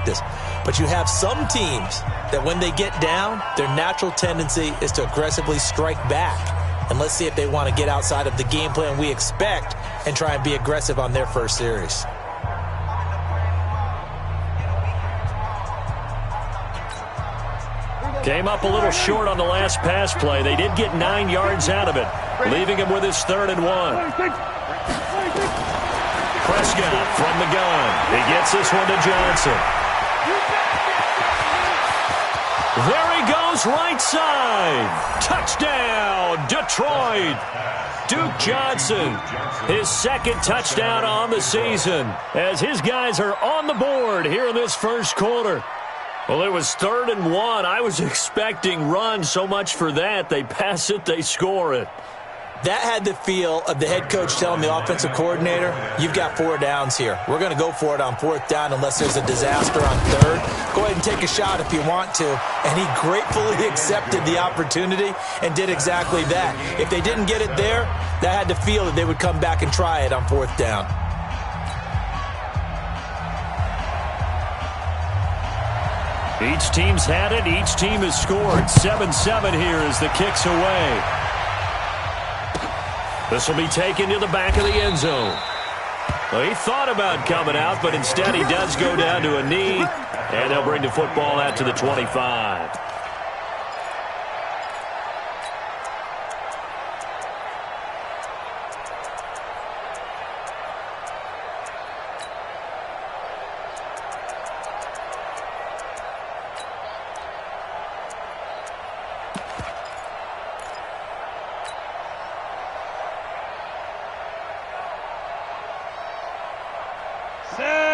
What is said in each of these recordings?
practice. But you have some teams that when they get down, their natural tendency is to aggressively strike back. And let's see if they want to get outside of the game plan we expect and try and be aggressive on their first series. Came up a little short on the last pass play. They did get 9 yards out of it, leaving him with his 3rd and 1. Prescott from the gun. He gets this one to Johnson. There he goes, right side. Touchdown, Detroit. Duke Johnson, his 2nd touchdown on the season, as his guys are on the board here in this first quarter. Well, it was 3rd and 1. I was expecting run, so much for that. They pass it, they score it. That had the feel of the head coach telling the offensive coordinator, you've got 4 downs here. We're going to go for it on 4th down unless there's a disaster on 3rd. Go ahead and take a shot if you want to. And he gratefully accepted the opportunity and did exactly that. If they didn't get it there, that had the feel that they would come back and try it on 4th down. Each team's had it. Each team has scored. 7-7 here as the kick's away. This will be taken to the back of the end zone. Well, he thought about coming out, but instead he does go down to a knee, and they'll bring the football out to the 25.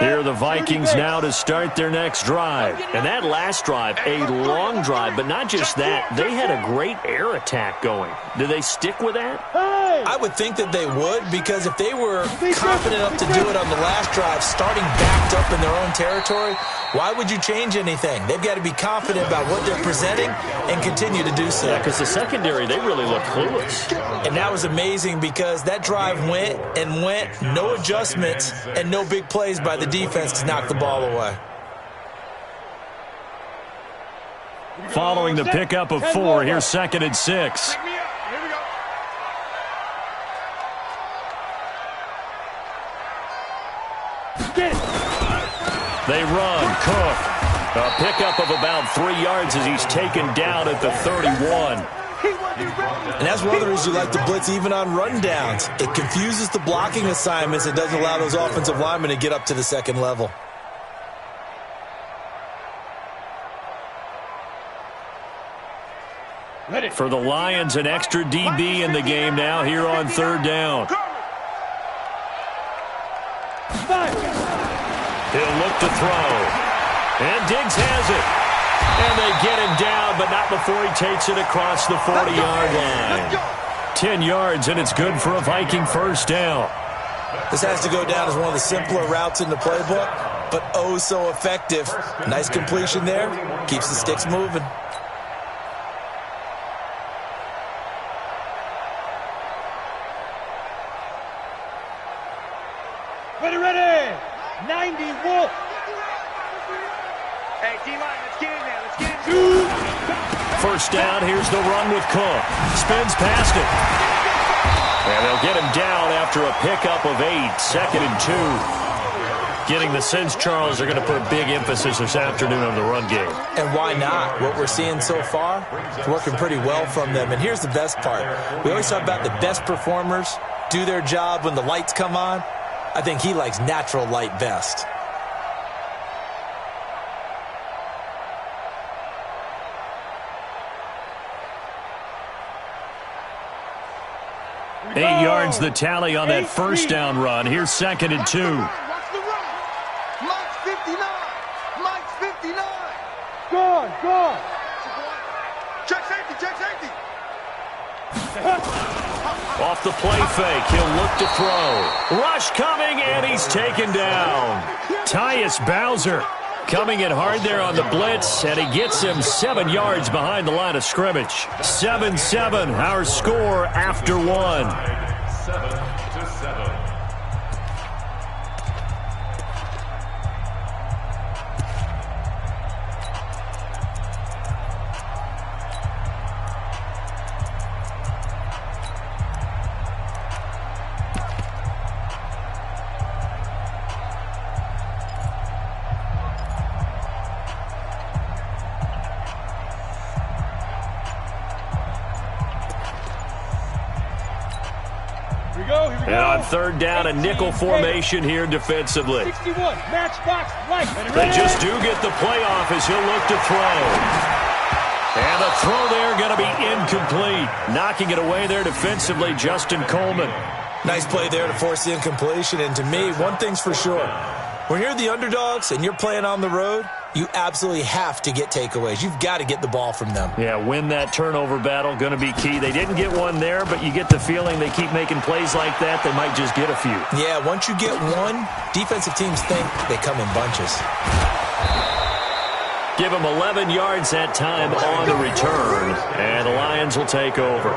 Here are the Vikings now to start their next drive. And that last drive, a long drive, but not just that. They had a great air attack going. Do they stick with that? I would think that they would, because if they were confident enough to do it on the last drive, starting backed up in their own territory, why would you change anything? They've got to be confident about what they're presenting and continue to do so. Yeah, because the secondary, they really look clueless. And that was amazing because that drive went and went, no adjustments and no big plays by the defense to knock the ball away. Following the pickup of 4, here's 2nd and 6. They run. Cook. A pickup of about 3 yards as he's taken down at the 31. And that's one of the reasons you like to blitz even on run downs. It confuses the blocking assignments. It doesn't allow those offensive linemen to get up to the 2nd level. For the Lions, an extra DB in the game now here on 3rd down. He'll look to throw. And Diggs has it. And they get him down, but not before he takes it across the 40-yard line. 10 yards, and it's good for a Viking first down. This has to go down as one of the simpler routes in the playbook, but oh so effective. Nice completion there. Keeps the sticks moving. Ready. 90 Wolf. Hey, D-line, let's get in there. Let's get in there. First down, here's the run with Cook. Spins past it. And they'll get him down after a pickup of 8. 2nd and 2. Getting the sense, Charles, they're going to put a big emphasis this afternoon on the run game. And why not? What we're seeing so far is working pretty well from them. And here's the best part. We always talk about the best performers do their job when the lights come on. I think he likes natural light best. Eight yards the tally on that first down run. Here's 2nd and 2. Watch the run. Mike's 59. Mike's 59. Gone. Check safety. Check safety. Off the play fake, he'll look to throw. Rush coming, and he's taken down. Tyus Bowser coming in hard there on the blitz, and he gets him 7 yards behind the line of scrimmage. 7-7, our score after 1. 7-7. And on third down, a nickel formation here defensively. 61, matchbox right. They just do get the play off as he'll look to throw. And the throw there going to be incomplete. Knocking it away there defensively, Justin Coleman. Nice play there to force the incompletion. And to me, one thing's for sure. When you're the underdogs and you're playing on the road, you absolutely have to get takeaways. You've got to get the ball from them. Yeah, win that turnover battle, going to be key. They didn't get one there, but you get the feeling they keep making plays like that, they might just get a few. Yeah, once you get one, defensive teams think they come in bunches. Give them 11 yards that time on the return, and the Lions will take over.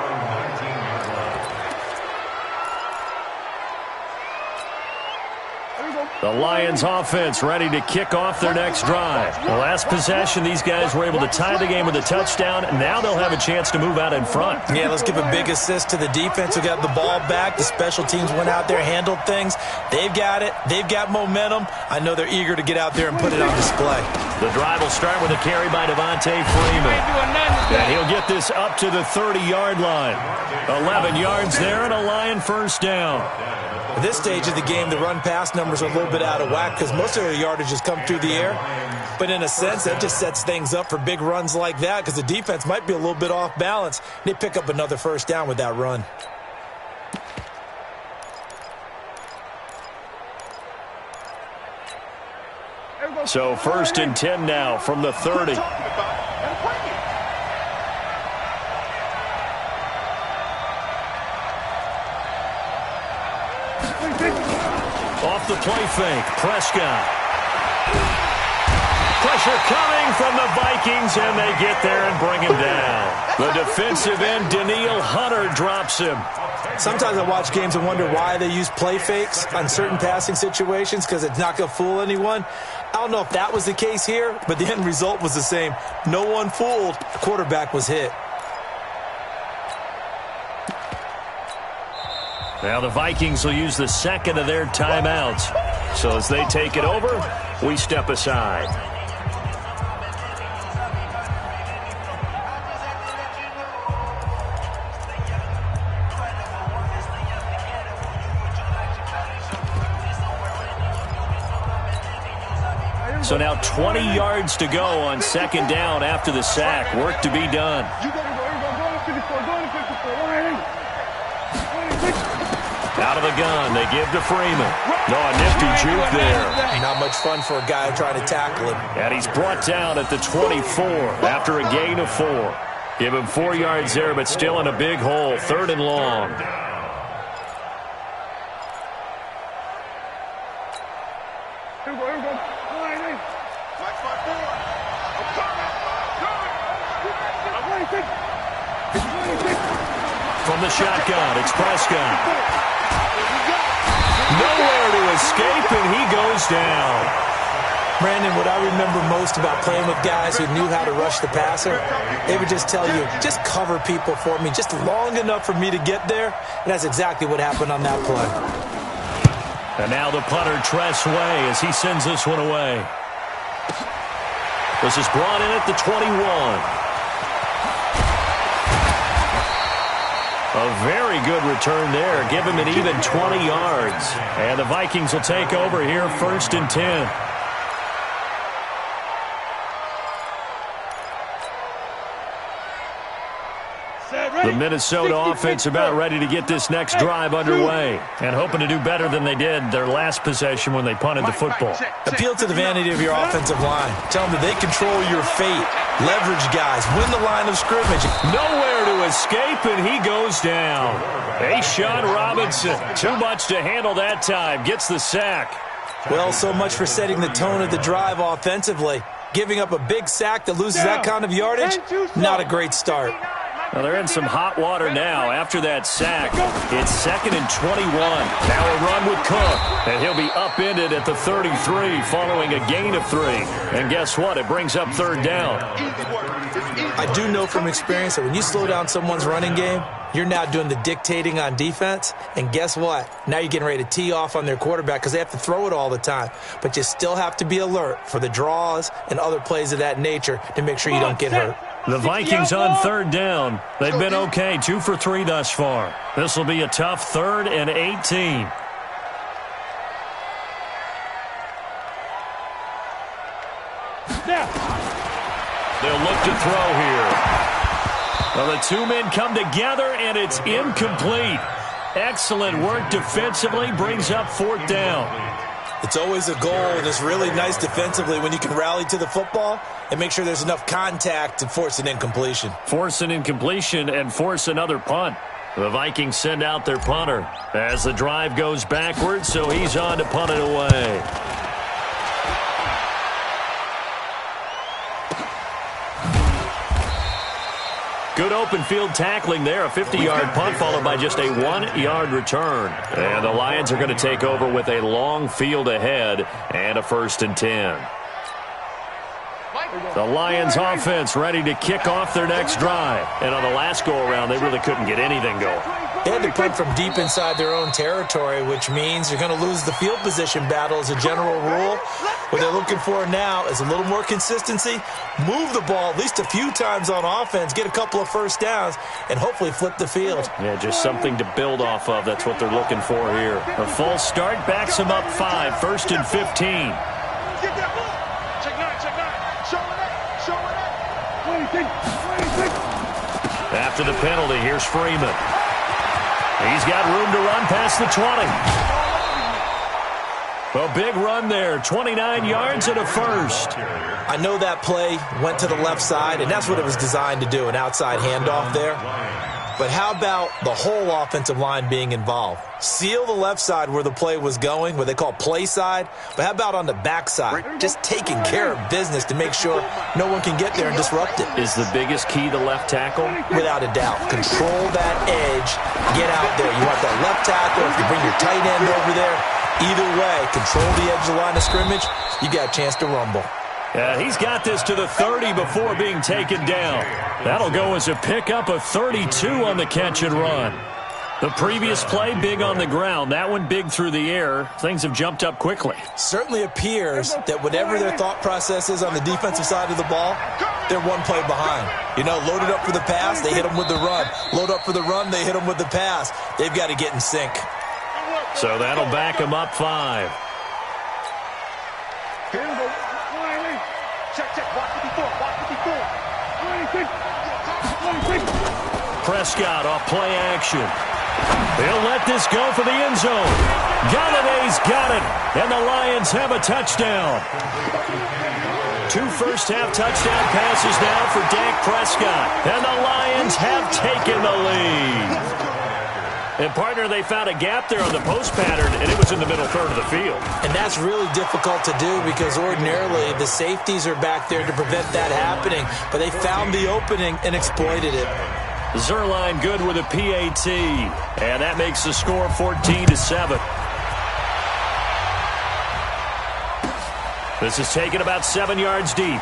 The Lions offense ready to kick off their next drive. The last possession, these guys were able to tie the game with a touchdown, and now they'll have a chance to move out in front. Yeah, let's give a big assist to the defense who got the ball back. The special teams went out there, handled things. They've got it. They've got momentum. I know they're eager to get out there and put it on display. The drive will start with a carry by Devontae Freeman. And he'll get this up to the 30-yard line. 11 yards there and a Lion first down. At this stage of the game, the run-pass numbers are a little bit out of whack because most of their yardage has come through the air. But in a sense, that just sets things up for big runs like that because the defense might be a little bit off balance. They pick up another first down with that run. So 1st and 10 now from the 30. Off the play fake, Prescott. Pressure coming from the Vikings, and they get there and bring him down. The defensive end, Danielle Hunter, drops him. Sometimes I watch games and wonder why they use play fakes on certain passing situations because it's not going to fool anyone. I don't know if that was the case here, but the end result was the same. No one fooled. The quarterback was hit. Now the Vikings will use the second of their timeouts. So as they take it over, we step aside. So now 20 yards to go on second down after the sack. Work to be done. Out of the gun, they give to Freeman. No, a nifty juke there. Not much fun for a guy trying to tackle him. And he's brought down at the 24 after a gain of 4. Give him 4 yards there, but still in a big hole. 3rd and long. From the shotgun, it's Prescott. Nowhere to escape, and he goes down. Brandon, what I remember most about playing with guys who knew how to rush the passer, they would just tell you, just cover people for me, just long enough for me to get there. And that's exactly what happened on that play. And now the punter, Tress Way, as he sends this one away. This is brought in at the 21. A very good return there. Give him an even 20 yards. And the Vikings will take over here 1st and 10. The Minnesota offense about ready to get this next drive underway and hoping to do better than they did their last possession when they punted the football. Appeal to the vanity of your offensive line. Tell them that they control your fate. Leverage guys. Win the line of scrimmage. Nowhere to escape, and he goes down. Sean Robinson, too much to handle that time. Gets the sack. Well, so much for setting the tone of the drive offensively. Giving up a big sack that loses that kind of yardage, not a great start. Well, they're in some hot water now after that sack. It's 2nd and 21. Now a run with Cook, and he'll be upended at the 33 following a gain of 3. And guess what? It brings up 3rd down. I do know from experience that when you slow down someone's running game, you're now doing the dictating on defense. And guess what? Now you're getting ready to tee off on their quarterback because they have to throw it all the time. But you still have to be alert for the draws and other plays of that nature to make sure you don't get hurt. The Vikings on third down. They've been okay, 2 for 3 thus far. This will be a tough 3rd and 18. They'll look to throw here. Well, the two men come together, and it's incomplete. Excellent work defensively, brings up 4th down. It's always a goal, and it's really nice defensively when you can rally to the football and make sure there's enough contact to force an incompletion. Force an incompletion and force another punt. The Vikings send out their punter as the drive goes backwards, so he's on to punt it away. Good open field tackling there, a 50-yard punt followed by just a 1-yard return. And the Lions are going to take over with a long field ahead and a 1st and 10. The Lions offense ready to kick off their next drive. And on the last go-around, they really couldn't get anything going. They had to punt from deep inside their own territory, which means you're going to lose the field position battle as a general rule. What they're looking for now is a little more consistency, move the ball at least a few times on offense, get a couple of first downs, and hopefully flip the field. Yeah, just something to build off of. That's what they're looking for here. A false start backs them up 5, 1st and 15. After the penalty, here's Freeman. He's got room to run past the 20. A big run there, 29 yards and a 1st. I know that play went to the left side, and that's what it was designed to do, an outside handoff there. But how about the whole offensive line being involved? Seal the left side where the play was going, what they call play side. But how about on the back side? Just taking care of business to make sure no one can get there and disrupt it. Is the biggest key the left tackle? Without a doubt. Control that edge. Get out there. You want that left tackle. If you bring your tight end over there, either way, control the edge of the line of scrimmage, you got a chance to rumble. He's got this to the 30 before being taken down. That'll go as a pickup of 32 on the catch and run. The previous play, big on the ground. That one big through the air. Things have jumped up quickly. Certainly appears that whatever their thought process is on the defensive side of the ball, they're one play behind. You know, loaded up for the pass, they hit them with the run. Load up for the run, they hit them with the pass. They've got to get in sync. So that'll back them up 5. Prescott off play action. He'll let this go for the end zone. Galladay's got it, and the Lions have a touchdown. 2 first-half touchdown passes now for Dak Prescott, and the Lions have taken the lead. And, partner, they found a gap there on the post pattern, and it was in the middle third of the field. And that's really difficult to do because ordinarily the safeties are back there to prevent that happening. But they found the opening and exploited it. Zerline good with a PAT, and that makes the score 14-7. This is taken about 7 yards deep.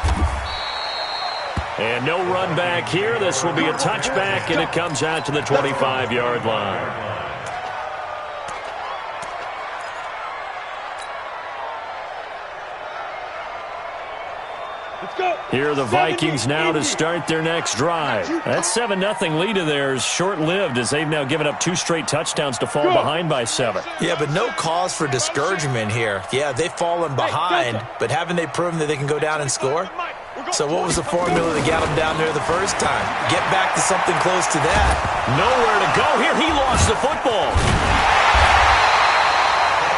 And no run back here. This will be a touchback, and it comes out to the 25-yard line. Here are the Vikings now to start their next drive. That 7-0 lead of theirs short-lived as they've now given up 2 straight touchdowns to fall behind by 7. Yeah, but no cause for discouragement here. Yeah, they've fallen behind, but haven't they proven that they can go down and score? So what was the formula that got them down there the first time? Get back to something close to that. Nowhere to go here. He lost the football.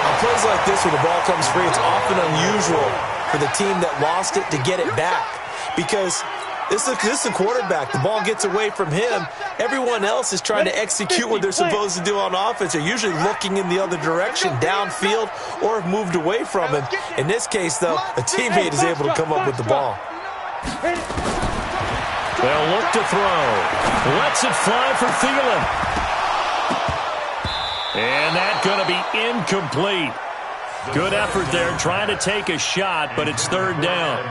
On plays like this where the ball comes free, it's often unusual for the team that lost it to get it back. Because this is a quarterback. The ball gets away from him. Everyone else is trying to execute what they're supposed to do on offense. They're usually looking in the other direction, downfield, or have moved away from him. In this case, though, a teammate is able to come up with the ball. They'll look to throw. Lets it fly for Thielen. And that's going to be incomplete. Good effort there, trying to take a shot, but it's 3rd down.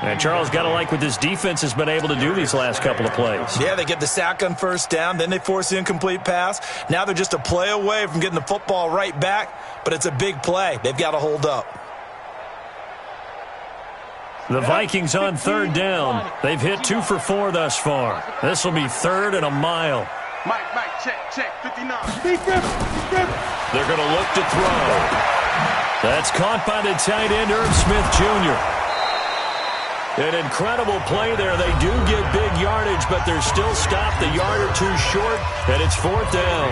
And Charles, got to like what this defense has been able to do these last couple of plays. Yeah, they get the sack on 1st down, then they force the incomplete pass. Now they're just a play away from getting the football right back, but it's a big play. They've got to hold up. The Vikings on third down. They've hit 2 for 4 thus far. This will be third and a mile. Mike, check, 59. They're going to look to throw. That's caught by the tight end, Irv Smith Jr. An incredible play there. They do get big yardage, but they're still stopped a yard or two short, and it's fourth down.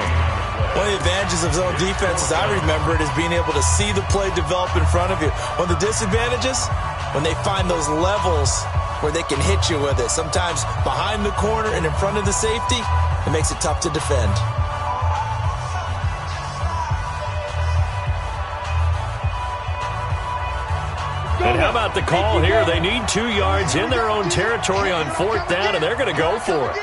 One of the advantages of zone defense, as I remember it, is being able to see the play develop in front of you. One of the disadvantages, when they find those levels where they can hit you with it. Sometimes behind the corner and in front of the safety, it makes it tough to defend. And how about the call here? They need 2 yards in their own territory on fourth down, and they're going to go for it.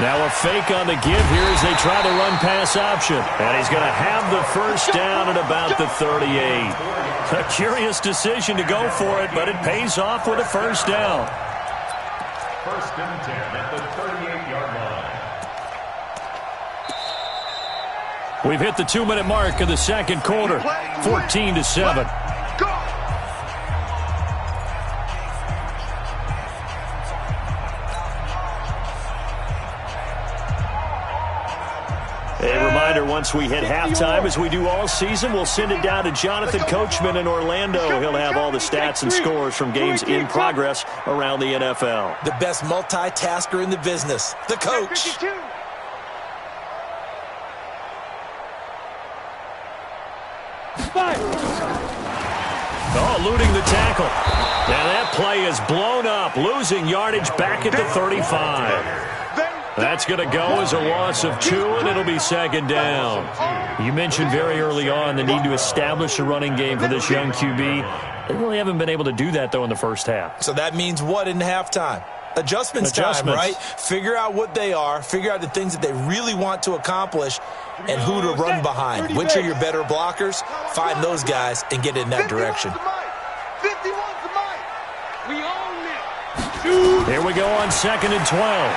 Now a fake on the give here as they try the run-pass option. And he's going to have the first down at about the 38. A curious decision to go for it, but it pays off with a first down. First and 10 at the 38-yard line. We've hit the 2-minute mark of the second quarter, 14-7. A reminder, once we hit halftime, as we do all season, we'll send it down to Jonathan Coachman in Orlando. He'll have all the stats and scores from games in progress around the NFL. The best multitasker in the business, the coach. Oh, eluding the tackle. And that play is blown up, losing yardage back at the 35. That's going to go as a loss of 2, and it'll be second down. You mentioned very early on the need to establish a running game for this young QB. They really haven't been able to do that, though, in the first half. So that means what in halftime? Adjustments time, right? Figure out what they are, figure out the things that they really want to accomplish, and who to run behind. Which are your better blockers? Find those guys and get in that direction. 51's the mic. We own it. Here we go on 2nd and 12.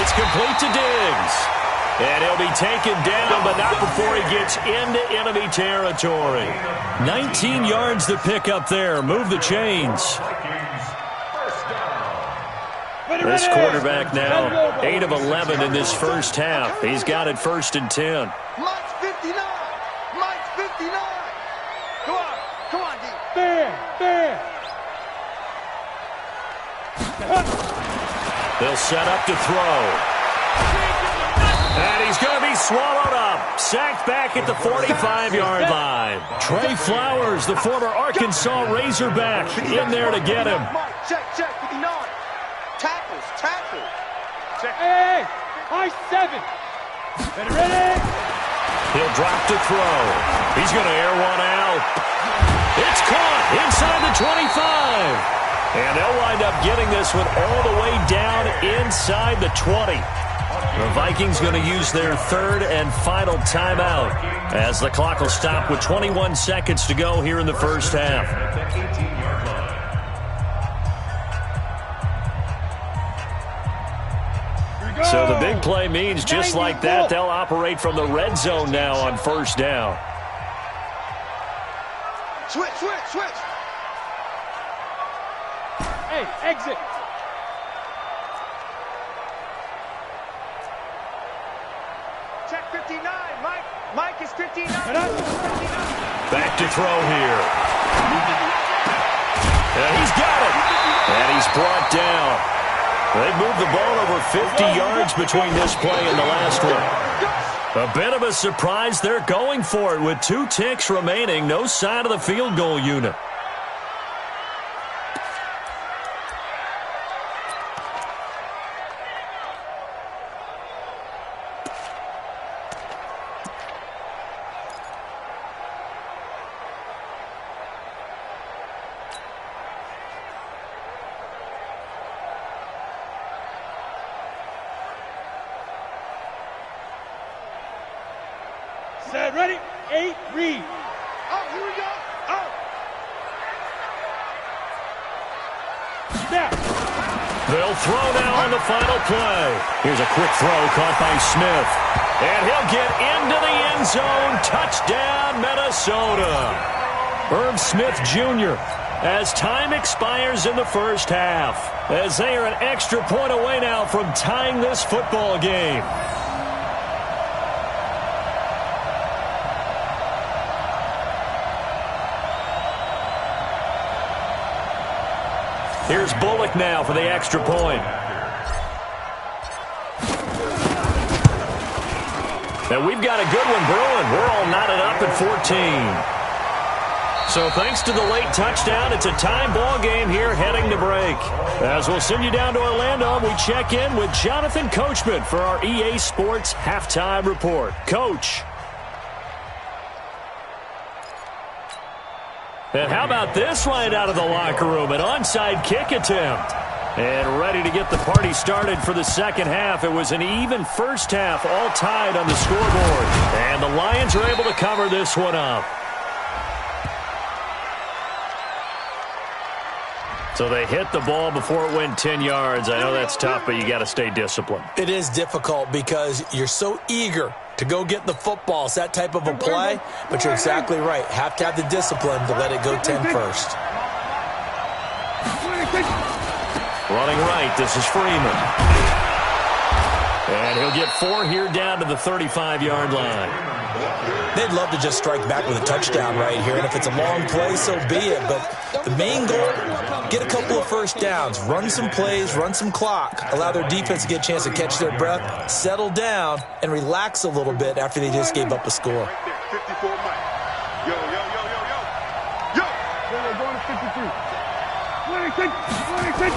It's complete to Diggs. And he'll be taken down, but not before he gets into enemy territory. 19 yards to pick up there. Move the chains. This quarterback now 8 of 11 in this first half. He's got it 1st and 10. Mike's 59. Mike's 59. Come on, D. Fair. They'll set up to throw. And he's going to be swallowed up. Sacked back at the 45-yard line. Trey Flowers, the former Arkansas Razorback, in there to get him. Check, 59. Tackle. Hey, high 7. Ready? He'll drop to throw. He's going to air one out. It's caught inside the 25. And they'll wind up getting this one all the way down inside the 20. The Vikings going to use their 3rd and final timeout as the clock will stop with 21 seconds to go here in the first half. So the big play means just like that, they'll operate from the red zone now on first down. Switch. Hey, exit. Check 59. Mike is 59. Back to throw here. And he's got it. And he's brought down. They've moved the ball over 50 yards between this play and the last one. A bit of a surprise. They're going for it with 2 ticks remaining. No sign of the field goal unit. Set, ready? 8, read. Oh, here we go. Oh. Snap. They'll throw now on the final play. Here's a quick throw caught by Smith. And he'll get into end zone. Touchdown, Minnesota. Herb Smith Jr. as time expires in the first half, as they are an extra point away now from tying this football game. Here's Bullock now for the extra point. And we've got a good one brewing. We're all knotted up at 14. So thanks to the late touchdown, it's a time ball game here heading to break. As we'll send you down to Orlando, we check in with Jonathan Coachman for our EA Sports Halftime Report. Coach. And how about this right out of the locker room? An onside kick attempt. And ready to get the party started for the second half. It was an even first half, all tied on the scoreboard. And the Lions are able to cover this one up. So they hit the ball before it went 10 yards. I know that's tough, but you got to stay disciplined. It is difficult because you're so eager to go get the football. It's that type of a play, but you're exactly right. Have to have the discipline to let it go 10 first. Running right, this is Freeman. And he'll get 4 here down to the 35-yard line. They'd love to just strike back with a touchdown right here, and if it's a long play, so be it. But the main goal, get a couple of first downs, run some plays, run some clock, allow their defense to get a chance to catch their breath, settle down, and relax a little bit after they just gave up a score. 54 Mike. Yo. Going to 53. 26.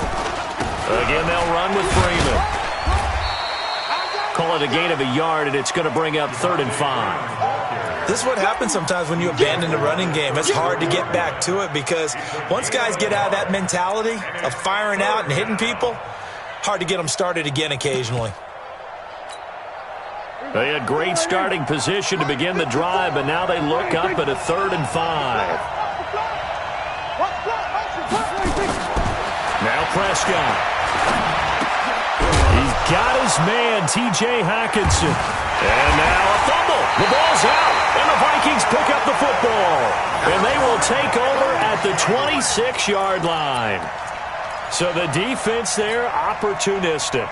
Again, they'll run with Freeman. Call it a gain of a yard, and it's going to bring up 3rd and 5. This is what happens sometimes when you abandon the running game. It's hard to get back to it because once guys get out of that mentality of firing out and hitting people, hard to get them started again occasionally. They had great starting position to begin the drive, but now they look up at a 3rd and 5. Now Prescott. He's got his man, T.J. Hockenson. And now a fumble. The ball's out, and the Vikings pick up the football. And they will take over at the 26-yard line. So the defense there, opportunistic.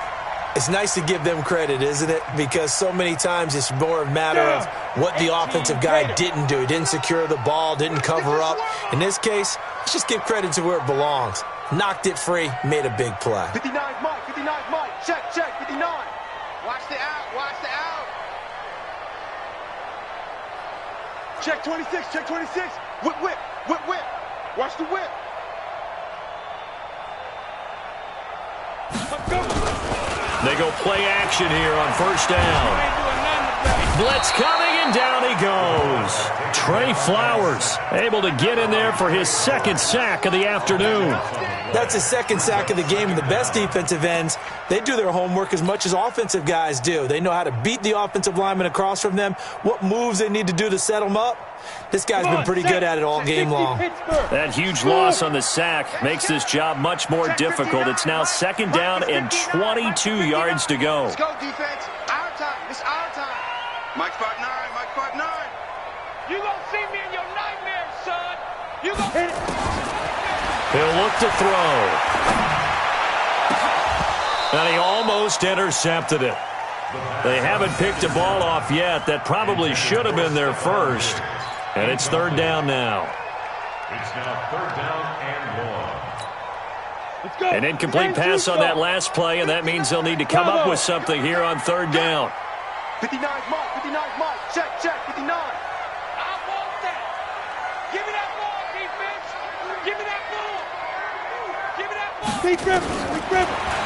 It's nice to give them credit, isn't it? Because so many times it's more a matter of what the offensive guy didn't do. He didn't secure the ball, didn't cover up. In this case, let's just give credit to where it belongs. Knocked it free, made a big play. 59 Mike. Check, 59. Watch the out. Check 26. Whip. Watch the whip. They go play action here on first down. Blitz coming, and down he goes. Trey Flowers able to get in there for his 2nd sack of the afternoon. That's his 2nd sack of the game, and the best defensive ends, they do their homework as much as offensive guys do. They know how to beat the offensive lineman across from them, what moves they need to do to set them up. This guy's been pretty good at it all game long. That huge loss on the sack makes this job much more difficult. It's now 2nd down and 22 yards to go. Let's go, defense. Our time. It's our time. Mike 5'9". You gonna see me in your nightmares, son. You gonna hit it. He'll look to throw. And he almost intercepted it. They haven't picked a ball off yet. That probably should have been their first. And it's 3rd down now. It's now 3rd down and 1. Let's go. An incomplete pass on that last play, and that means they'll need to come up with something here on 3rd down. 59 Mike. Check, 59. I want that. Give me that ball, defense. Give me that ball. Give me that ball. Big grip.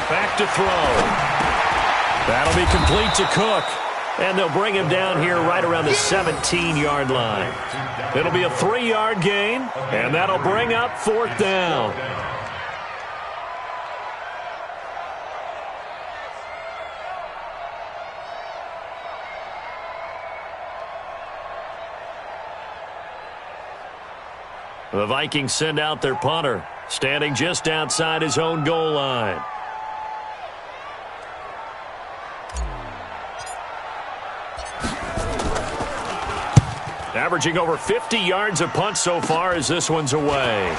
Back to throw. That'll be complete to Cook. And they'll bring him down here right around the 17-yard line. It'll be a 3-yard gain, and that'll bring up 4th down. The Vikings send out their punter, standing just outside his own goal line. Averaging over 50 yards a punt so far as this one's away.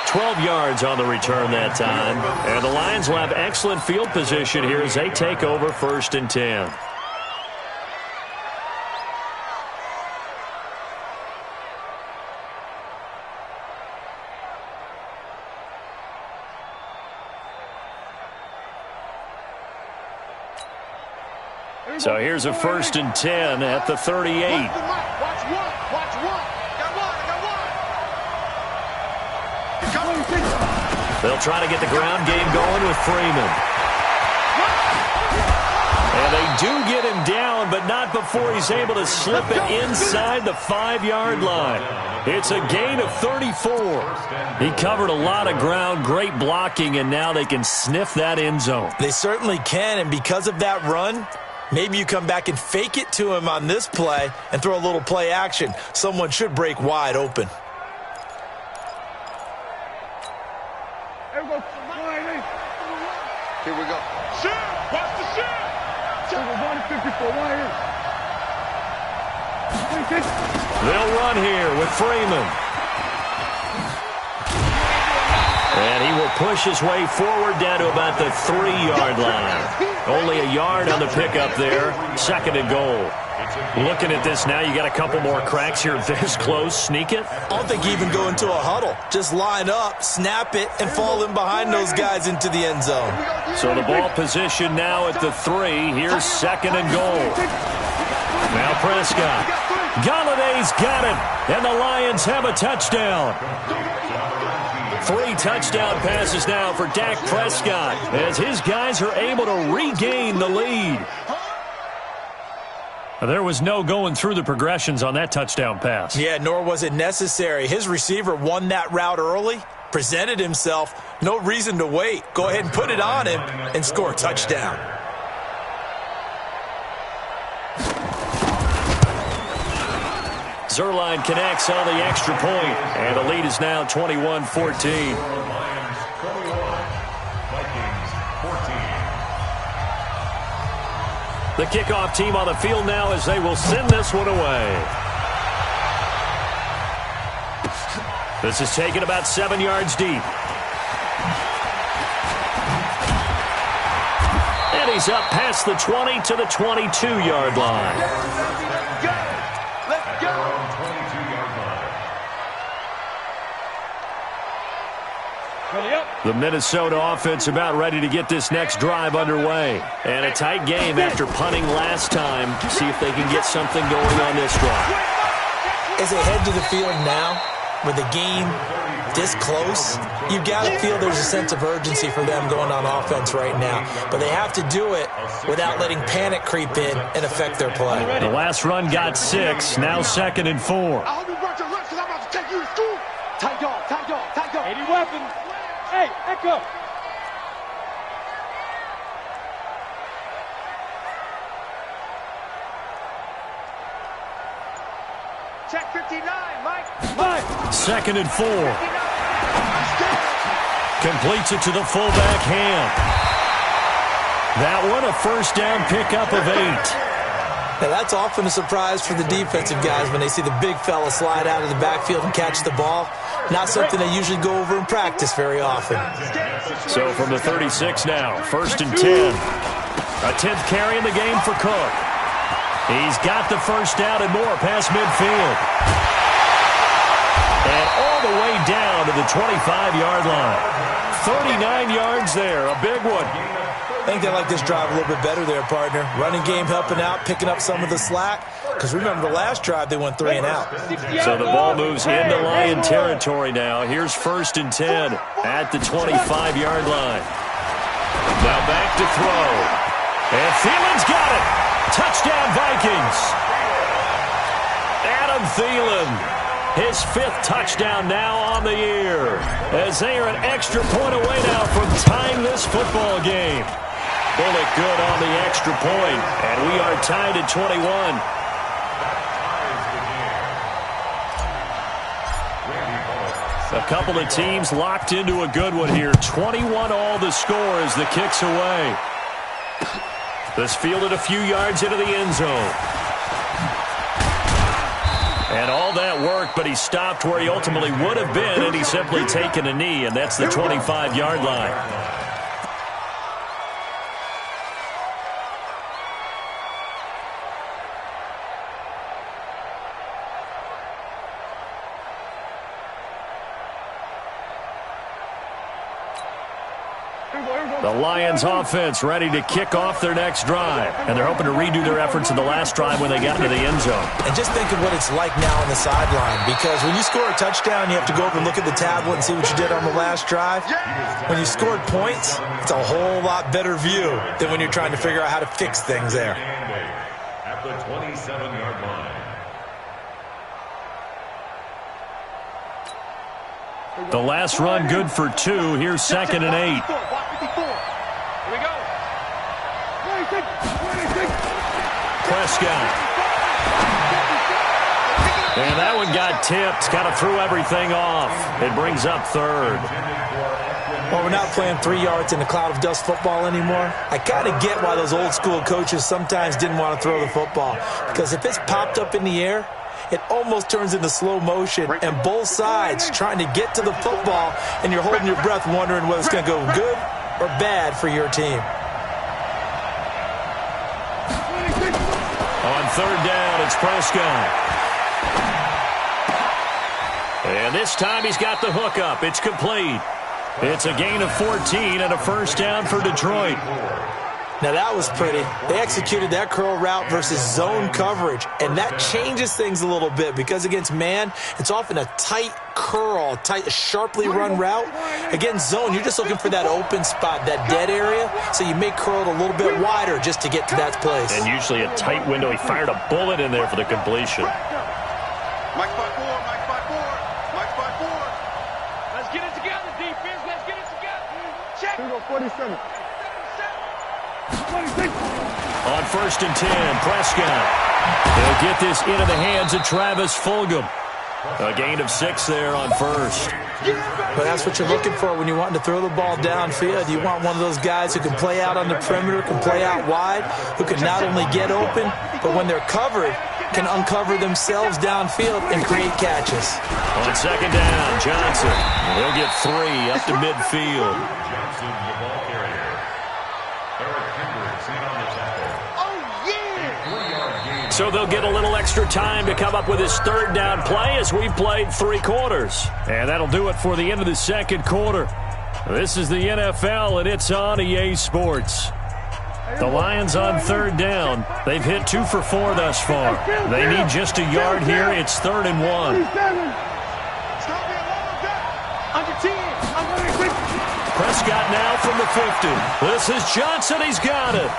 12 yards on the return that time. And the Lions will have excellent field position here as they take over 1st and 10. So here's a 1st and 10 at the 38. Watch one. Watch one. Got one. They'll try to get the ground game going with Freeman. And they do get him down, but not before he's able to slip it inside the 5-yard line. It's a gain of 34. He covered a lot of ground, great blocking, and now they can sniff that end zone. They certainly can, and because of that run, maybe you come back and fake it to him on this play and throw a little play action. Someone should break wide open. Here we go. Shit! Watch the shit! They'll run here with Freeman. And he will push his way forward down to about the 3-yard line. Only a yard on the pickup there. 2nd and goal. Looking at this now, you got a couple more cracks here this close. Sneak it? I don't think you even go into a huddle. Just line up, snap it, and fall in behind those guys into the end zone. So the ball position now at the 3. Here's 2nd and goal. Now Prescott. Galladay's got it. And the Lions have a touchdown. 3 touchdown passes now for Dak Prescott as his guys are able to regain the lead. There was no going through the progressions on that touchdown pass. Yeah, nor was it necessary. His receiver won that route early, presented himself, no reason to wait. Go ahead and put it on him and score a touchdown. Zerline connects on the extra point, and the lead is now 21-14. The kickoff team on the field now as they will send this one away. This is taken about 7 yards deep. And he's up past the 20 to the 22-yard line. Let's go. The Minnesota offense about ready to get this next drive underway. And a tight game after punting last time. See if they can get something going on this drive. As they head to the field now, with the game this close, you've got to feel there's a sense of urgency for them going on offense right now. But they have to do it without letting panic creep in and affect their play. The last run got 6, now 2nd and 4. I hope you brought your lunch because I'm about to take you to school. Tight dog, tight dog, tight dog. 80 weapons. Hey, Echo. Check 59, Mike. 2nd and 4. Completes it to the fullback hand. That one a first down pickup of 8. Now, that's often a surprise for the defensive guys when they see the big fella slide out of the backfield and catch the ball. Not something they usually go over in practice very often. So from the 36 now, 1st and 10. A 10th carry in the game for Cook. He's got the first down and more past midfield. And all the way down to the 25-yard line. 39 yards there, a big one. I think they like this drive a little bit better there, partner. Running game helping out, picking up some of the slack. Because remember, the last drive they went 3 and out. So the ball moves into Lion territory now. Here's 1st and 10 at the 25-yard line. Now back to throw. And Thielen's got it. Touchdown, Vikings. Adam Thielen, his 5th touchdown now on the year. As they are an extra point away now from tying this football game. Bullock good on the extra point, and we are tied at 21. A couple of teams locked into a good one here. 21 all the score as the kick's away. This fielded a few yards into the end zone. And all that work, but he stopped where he ultimately would have been, and he's simply taken a knee, and that's the 25-yard line. The Lions offense ready to kick off their next drive. And they're hoping to redo their efforts in the last drive when they got into the end zone. And just think of what it's like now on the sideline. Because when you score a touchdown, you have to go over and look at the tablet and see what you did on the last drive. When you scored points, it's a whole lot better view than when you're trying to figure out how to fix things there. At the 27-yard line. The last run good for 2. Here's 2nd and 8. Here we go. Prescott. And that one got tipped. Kind of threw everything off. It brings up 3rd. Well, we're not playing 3 yards in a cloud of dust football anymore. I kind of get why those old school coaches sometimes didn't want to throw the football. Because if it's popped up in the air, it almost turns into slow motion, and both sides trying to get to the football, and you're holding your breath wondering whether it's going to go good or bad for your team. On 3rd down, it's Prescott. And this time he's got the hook up. It's complete. It's a gain of 14 and a first down for Detroit. Now, that was pretty. They executed that curl route versus zone coverage, and that changes things a little bit because against man, it's often a tight curl, tight, sharply run route. Against zone, you're just looking for that open spot, that dead area, so you may curl it a little bit wider just to get to that place. And usually a tight window. He fired a bullet in there for the completion. Mike spot 4, Mike spot 4, Mike spot 4. Let's get it together, defense. Let's get it together. Check. 47. On 1st and 10, Prescott. He'll get this into the hands of Travis Fulgham. A gain of 6 there on 1st. But that's what you're looking for when you're wanting to throw the ball downfield. You want one of those guys who can play out on the perimeter, can play out wide, who can not only get open, but when they're covered, can uncover themselves downfield and create catches. On 2nd down, Johnson. He'll get 3 up to midfield. Johnson, the ball carrier. Eric Hendricks in on the tackle. Oh, yeah! 3-yard gain. So they'll get a little extra time to come up with his 3rd down play as we've played 3 quarters. And that'll do it for the end of the 2nd quarter. This is the NFL, and it's on EA Sports. The Lions on 3rd down. They've hit 2 for 4 thus far. They need just a yard here. It's 3rd and 1. Prescott now from the 50. This is Johnson. He's got it.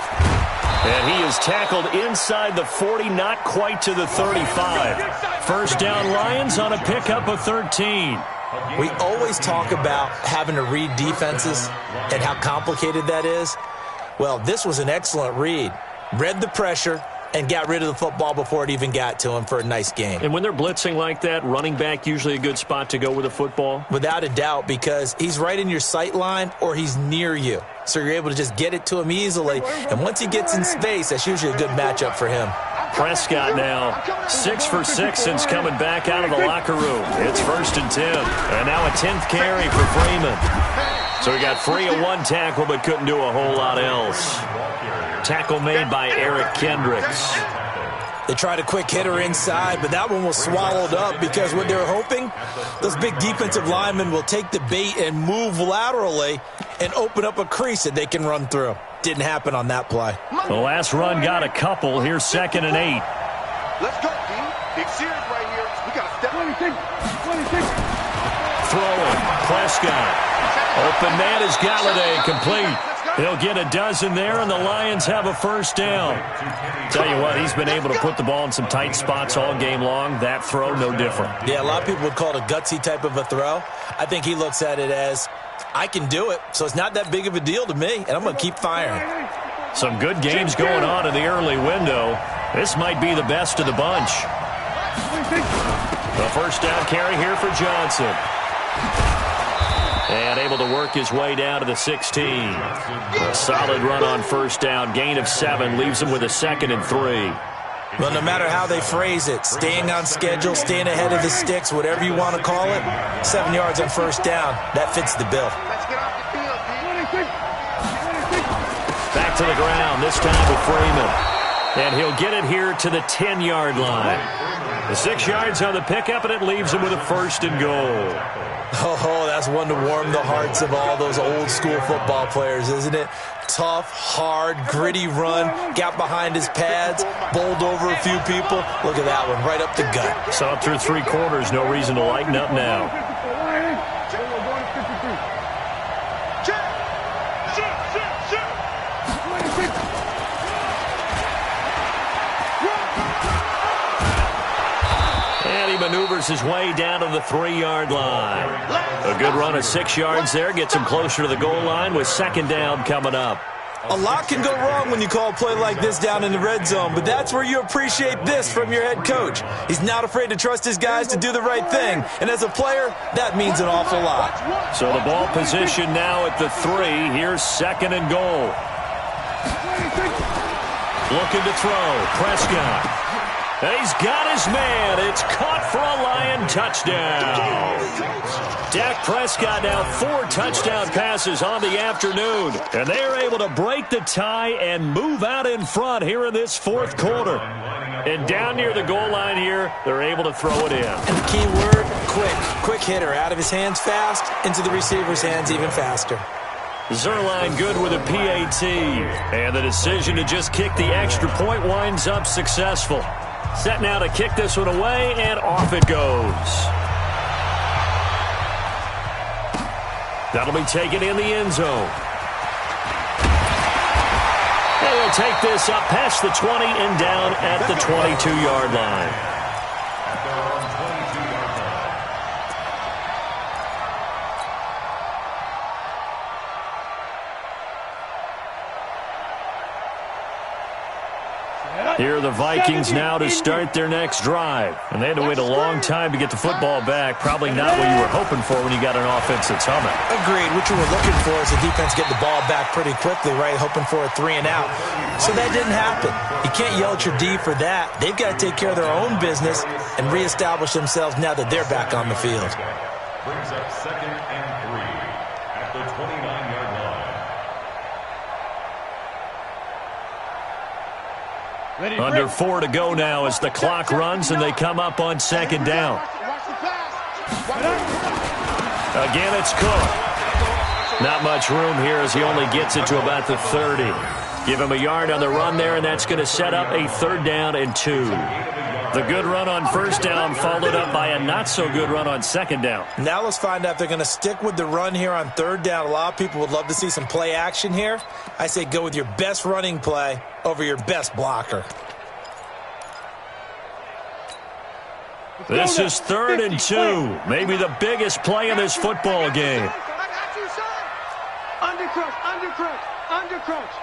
And he is tackled inside the 40, not quite to the 35. First down, Lions on a pickup of 13. We always talk about having to read defenses and how complicated that is. Well, this was an excellent read. Read the pressure and got rid of the football before it even got to him for a nice game. And when they're blitzing like that, running back usually a good spot to go with the football? Without a doubt, because he's right in your sight line or he's near you. So you're able to just get it to him easily. And once he gets in space, that's usually a good matchup for him. Prescott now 6 for 6 since coming back out of the locker room. It's 1st and 10. And now a 10th carry for Freeman. So he got free of 1 tackle but couldn't do a whole lot else. Tackle made by Eric Kendricks. They tried a quick hitter inside, but that one was swallowed up because what they're hoping, those big defensive linemen will take the bait and move laterally and open up a crease that they can run through. Didn't happen on that play. The last run got a couple. Here's 2nd and 8. Let's go, D. Big series right here. We got to step 26. Throwing. Prescott. Open man is Galladay, complete. He'll get a dozen there, and the Lions have a first down. Tell you what, he's been able to put the ball in some tight spots all game long. That throw, no different. Yeah, a lot of people would call it a gutsy type of a throw. I think he looks at it as, I can do it, so it's not that big of a deal to me, and I'm going to keep firing. Some good games going on in the early window. This might be the best of the bunch. The first down carry here for Johnson. And able to work his way down to the 16. A solid run on first down. Gain of 7. Leaves him with a 2nd and 3. Well, no matter how they phrase it, staying on schedule, staying ahead of the sticks, whatever you want to call it, 7 yards on first down, that fits the bill. Let's get off the field, D. Back to the ground, this time with Freeman. And he'll get it here to the 10-yard line. The 6 yards on the pickup, and it leaves him with a first and goal. Oh, that's one to warm the hearts of all those old-school football players, isn't it? Tough, hard, gritty run, got behind his pads, bowled over a few people. Look at that one, right up the gut. Saw it through 3 quarters, no reason to lighten up now. And he maneuvers his way down to the 3-yard line. A good run of 6 yards there, gets him closer to the goal line with second down coming up. A lot can go wrong when you call a play like this down in the red zone, but that's where you appreciate this from your head coach. He's not afraid to trust his guys to do the right thing, and as a player, that means an awful lot. So the ball position now at the 3. Here's second and goal. Looking to throw. Prescott. And he's got his man. It's caught for a Lion touchdown. Dak Prescott now 4 touchdown passes on the afternoon. And they are able to break the tie and move out in front here in this 4th quarter. And down near the goal line here, they're able to throw it in. And the key word, quick. Quick hitter. Out of his hands fast, into the receiver's hands even faster. Zerline good with a PAT. And the decision to just kick the extra point winds up successful. Set now to kick this one away, and off it goes. That'll be taken in the end zone. And he'll take this up past the 20 and down at the 22-yard line. Here are the Vikings now to start their next drive. And they had to wait a long time to get the football back. Probably not what you were hoping for when you got an offense that's humming. Agreed. What you were looking for is the defense get the ball back pretty quickly, right? Hoping for a 3 and out. So that didn't happen. You can't yell at your D for that. They've got to take care of their own business and reestablish themselves now that they're back on the field. Brings up second and 3 at the 29-yard line. Under 4 to go now as the clock runs and they come up on second down. Again, it's Cook. Not much room here as he only gets it to about the 30. Give him a yard on the run there, and that's going to set up a 3rd down and 2. The good run on first down followed up by a not-so-good run on second down. Now let's find out if they're going to stick with the run here on 3rd down. A lot of people would love to see some play action here. I say go with your best running play over your best blocker. This is 3rd and 2. Maybe the biggest play in this football game. I got you, son. Undercrunch, undercrunch, undercrunch.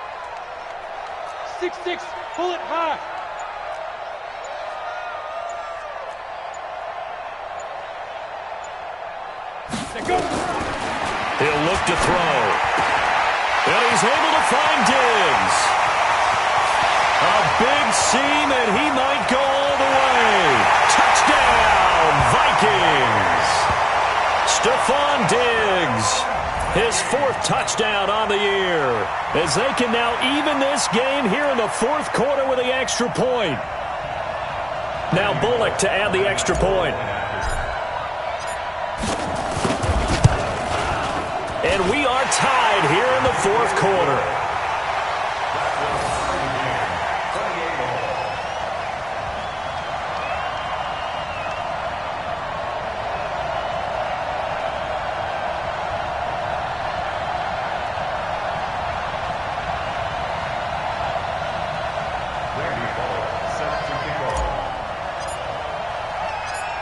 6-6, pull it high. Go. He'll look to throw. And he's able to find Diggs. A big seam, and he might go all the way. Touchdown, Vikings. Stephon Diggs, his 4th touchdown on the year, as they can now even this game here in the 4th quarter with the extra point. Now Bullock to add the extra point. And we are tied here in the 4th quarter.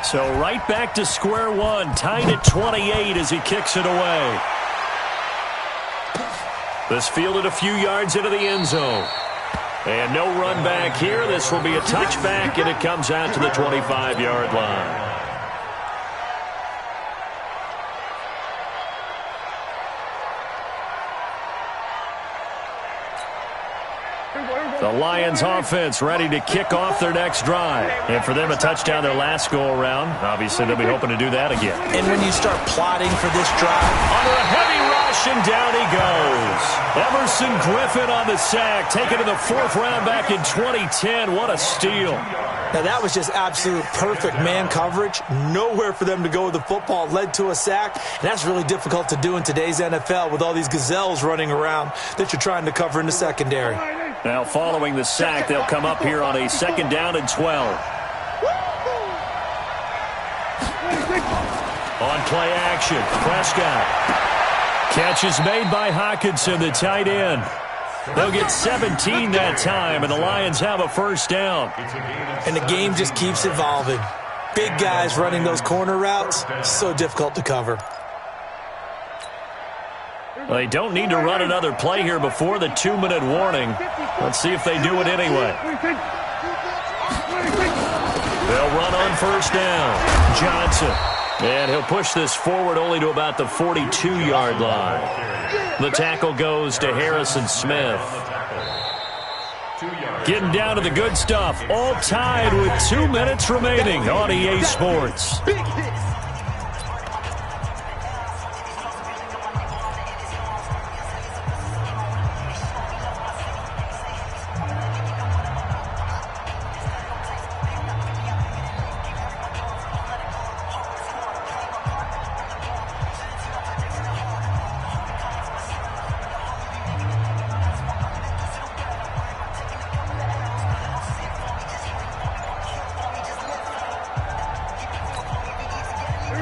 So right back to square one, tied at 28 as he kicks it away. This fielded a few yards into the end zone. And no run back here. This will be a touchback, and it comes out to the 25-yard line. The Lions offense ready to kick off their next drive. And for them, a touchdown their last go-around. Obviously, they'll be hoping to do that again. And when you start plotting for this drive, Under a heavy rush, and down he goes. Emerson Griffin on the sack, taken to the 4th round back in 2010. What a steal. now that was just absolute perfect man coverage. Nowhere for them to go with the football. Led to a sack. And that's really difficult to do in today's NFL with all these gazelles running around that you're trying to cover in the secondary. Now, following the sack, they'll come up here on a 2nd down and 12. On play action, Prescott. Catch is made by Hockenson, the tight end. They'll get 17 that time, and the Lions have a 1st down. And the game just keeps evolving. Big guys running those corner routes, so difficult to cover. Well, they don't need to run another play here before the 2-minute warning. Let's see if they do it anyway. They'll run on 1st down. Johnson. And he'll push this forward only to about the 42-yard line. The tackle goes to Harrison Smith. Getting down to the good stuff. All tied with 2 minutes remaining on EA Sports.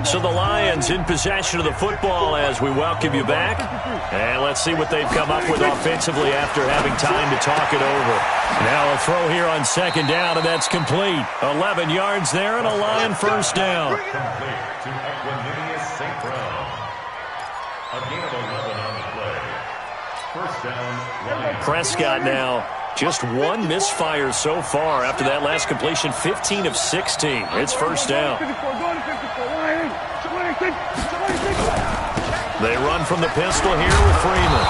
So the Lions in possession of the football as we welcome you back. And let's see what they've come up with offensively after having time to talk it over. Now a throw here on 2nd down, and that's complete. 11 yards there and a Lion 1st down. Complete to Equanimeous St. Brown. A gain of 11 on the play. 1st down, Lions. Prescott now. Just one misfire so far after that last completion, 15 of 16. It's 1st down. They run from the pistol here with Freeman.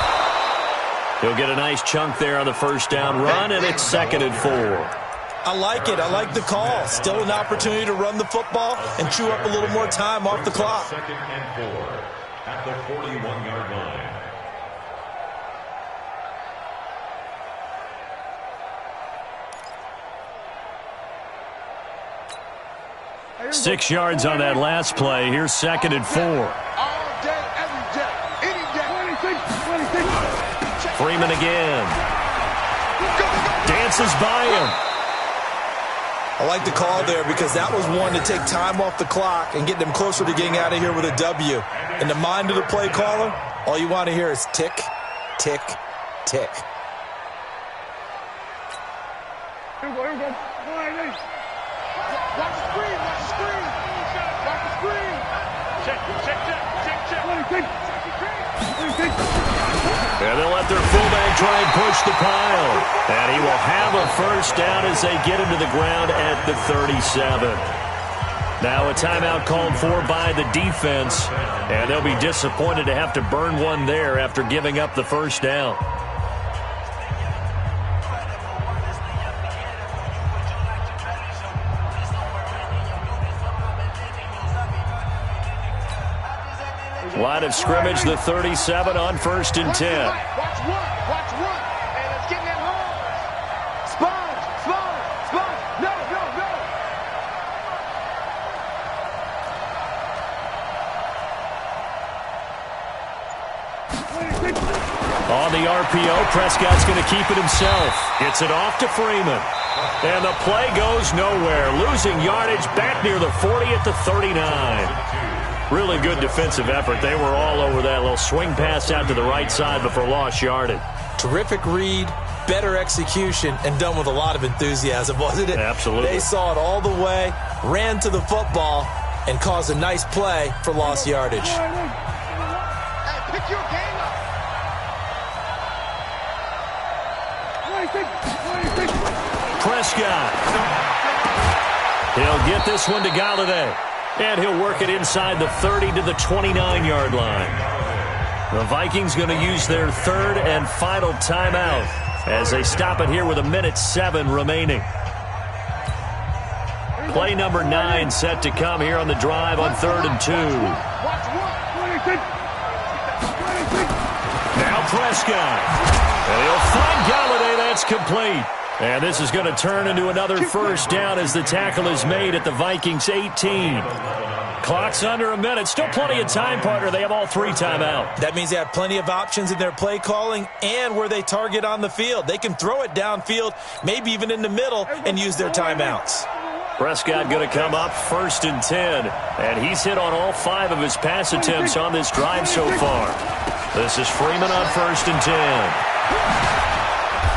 He'll get a nice chunk there on the 1st down run, and it's 2nd and 4. I like it. I like the call. Still an opportunity to run the football and chew up a little more time off the clock. 2nd and 4 at the 41-yard line. 6 yards on that last play. Here's 2nd and 4. Freeman again. Dances by him. I like the call there because that was one to take time off the clock and get them closer to getting out of here with a W. In the mind of the play caller, all you want to hear is tick, tick, tick. Here we go, here we go. Watch the screen, watch the screen. Watch the screen. Check. And they'll let their fullback try and push the pile. And he will have a 1st down as they get him to the ground at the 37. Now a timeout called for by the defense. And they'll be disappointed to have to burn one there after giving up the 1st down. Line of scrimmage, the 37 on 1st and 10. Watch one. And it's getting that home. Sponge. No. On the RPO, Prescott's going to keep it himself. Gets it off to Freeman. And the play goes nowhere. Losing yardage back near the 40 at the 39. Really good defensive effort. They were all over that little swing pass out to the right side before lost yardage. Terrific read, better execution, and done with a lot of enthusiasm, wasn't it? Absolutely. They saw it all the way, ran to the football, and caused a nice play for lost yardage. Hey, pick your game up. Prescott. He'll get this one to Galladay. And he'll work it inside the 30 to the 29-yard line. The Vikings going to use their 3rd and final timeout as they stop it here with 1:07 remaining. Play number 9 set to come here on the drive on 3rd and 2. Now Prescott. And he'll find Galladay. That's complete. And this is going to turn into another first down as the tackle is made at the Vikings 18. Clock's under a minute. Still plenty of time, partner. They have all 3 timeouts. That means they have plenty of options in their play calling and where they target on the field. They can throw it downfield, maybe even in the middle, and use their timeouts. Prescott going to come up 1st and 10. And he's hit on all 5 of his pass attempts on this drive so far. This is Freeman on 1st and 10.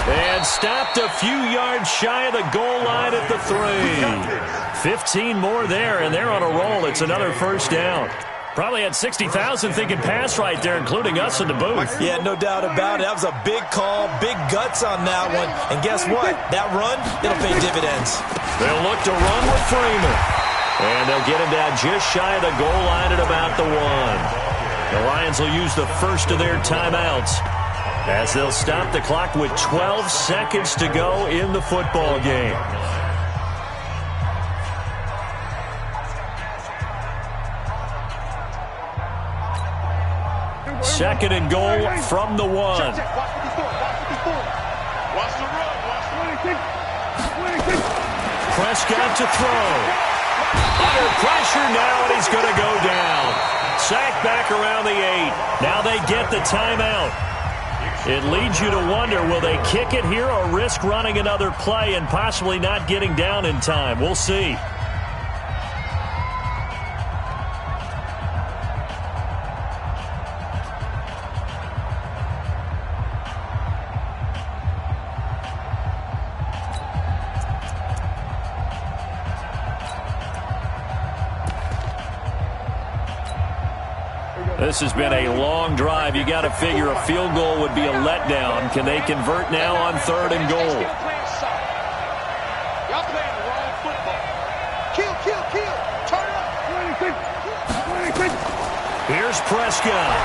And stopped a few yards shy of the goal line at the 3. 15 more there, and they're on a roll. It's another first down. Probably had 60,000 thinking pass right there, including us in the booth. Yeah, no doubt about it. That was a big call, big guts on that one. And guess what? That run, it'll pay dividends. They'll look to run with Freeman. And they'll get him down just shy of the goal line at about the 1. The Lions will use the first of their timeouts as they'll stop the clock with 12 seconds to go in the football game. Second and goal from the 1. Watch the run. Prescott to throw. Under pressure now, and he's going to go down. Sacked back around the 8. Now they get the timeout. It leads you to wonder, will they kick it here or risk running another play and possibly not getting down in time? We'll see. This has been a long drive. You got to figure a field goal would be a letdown. Can they convert now on 3rd and goal? Y'all playing the wrong football. Kill. Turn up. Here's Prescott.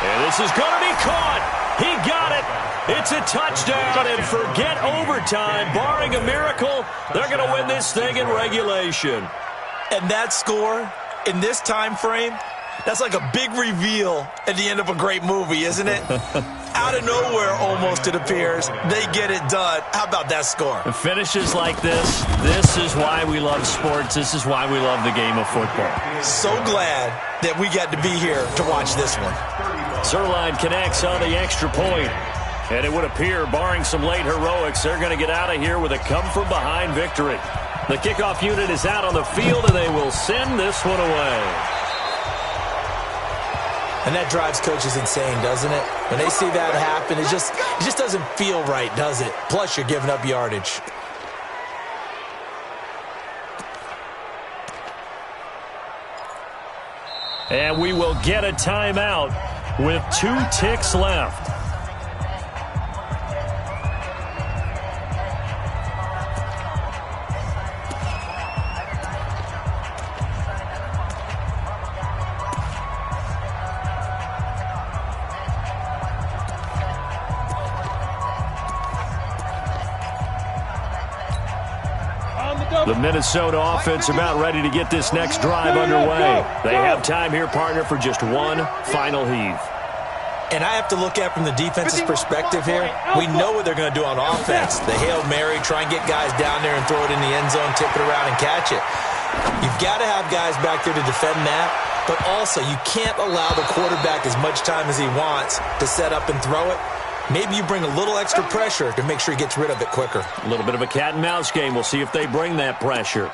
And this is going to be caught. He got it. It's a touchdown, and forget overtime. Barring a miracle, they're going to win this thing in regulation. And that score in this time frame, that's like a big reveal at the end of a great movie, isn't it? Out of nowhere, almost, it appears, they get it done. How about that score? Finishes like this is why we love sports. This is why we love the game of football. So glad that we got to be here to watch this one. Zerline connects on the extra point. And it would appear, barring some late heroics, they're going to get out of here with a come-from-behind victory. The kickoff unit is out on the field, and they will send this one away. And that drives coaches insane, doesn't it? When they see that happen, it just doesn't feel right, does it? Plus, you're giving up yardage. And we will get a timeout with 2 ticks left. The Minnesota offense about ready to get this next drive underway. They have time here, partner, for just one final heave. And I have to look at from the defense's perspective here. We know what they're going to do on offense. The Hail Mary, try and get guys down there and throw it in the end zone, tip it around and catch it. You've got to have guys back there to defend that, but also you can't allow the quarterback as much time as he wants to set up and throw it. Maybe you bring a little extra pressure to make sure he gets rid of it quicker. A little bit of a cat and mouse game. We'll see if they bring that pressure.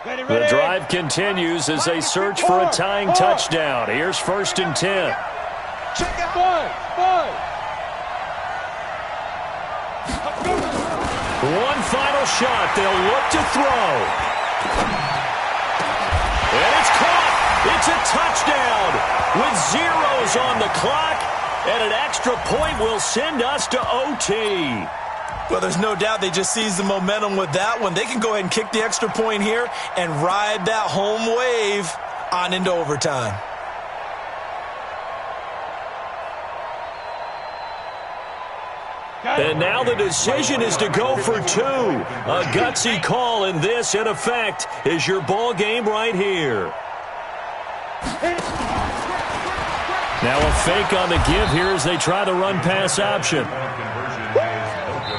The drive continues as they search for a tying touchdown. Here's 1st and 10. Check out. Five. One final shot. They'll look to throw. And it's caught. It's a touchdown with zeros on the clock. And an extra point will send us to OT. Well, there's no doubt they just seized the momentum with that one. They can go ahead and kick the extra point here and ride that home wave on into overtime. And now the decision is to go for two. A gutsy call, and this, in effect, is your ball game right here. Now a fake on the give here as they try the run-pass option.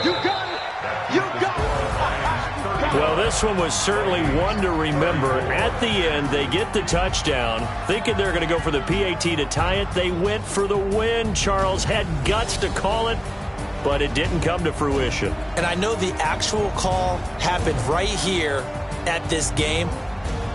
You got it! You got it! Well, this one was certainly one to remember. At the end, they get the touchdown. Thinking they're going to go for the PAT to tie it, they went for the win. Charles had guts to call it, but it didn't come to fruition. And I know the actual call happened right here at this game,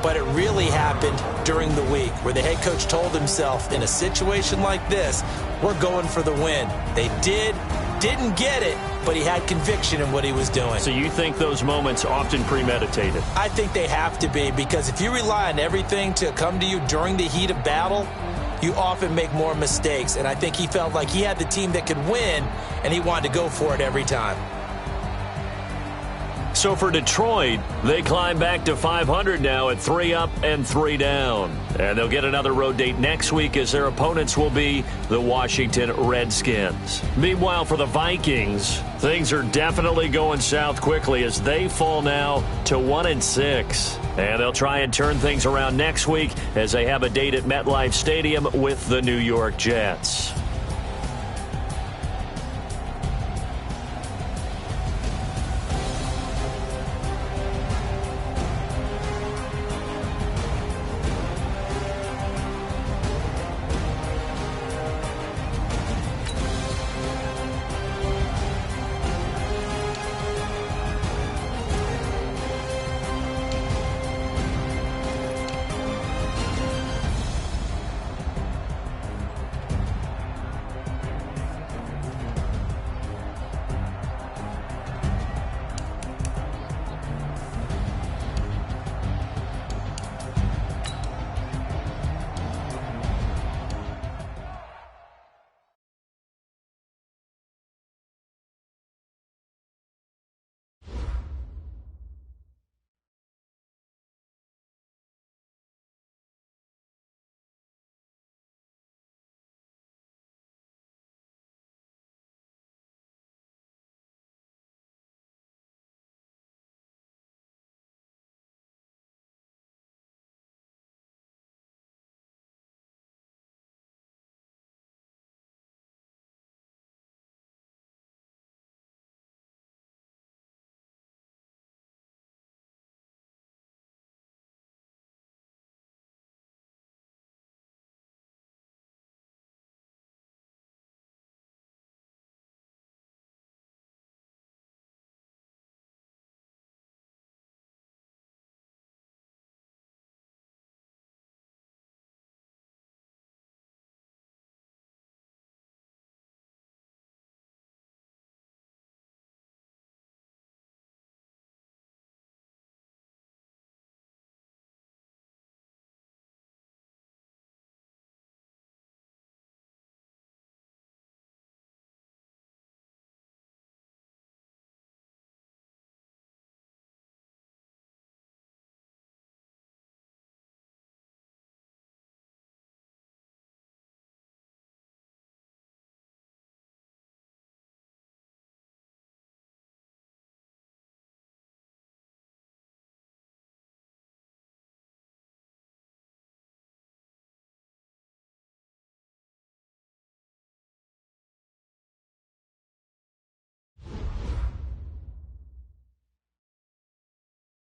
but it really happened during the week where the head coach told himself, in a situation like this, we're going for the win. They didn't get it, but he had conviction in what he was doing. So you think those moments often premeditated? I think they have to be, because if you rely on everything to come to you during the heat of battle, you often make more mistakes. And I think he felt like he had the team that could win, and he wanted to go for it every time. So for Detroit, they climb back to 500 now at 3 up and 3 down. And they'll get another road date next week as their opponents will be the Washington Redskins. Meanwhile, for the Vikings, things are definitely going south quickly as they fall now to 1-6. And they'll try and turn things around next week as they have a date at MetLife Stadium with the New York Jets.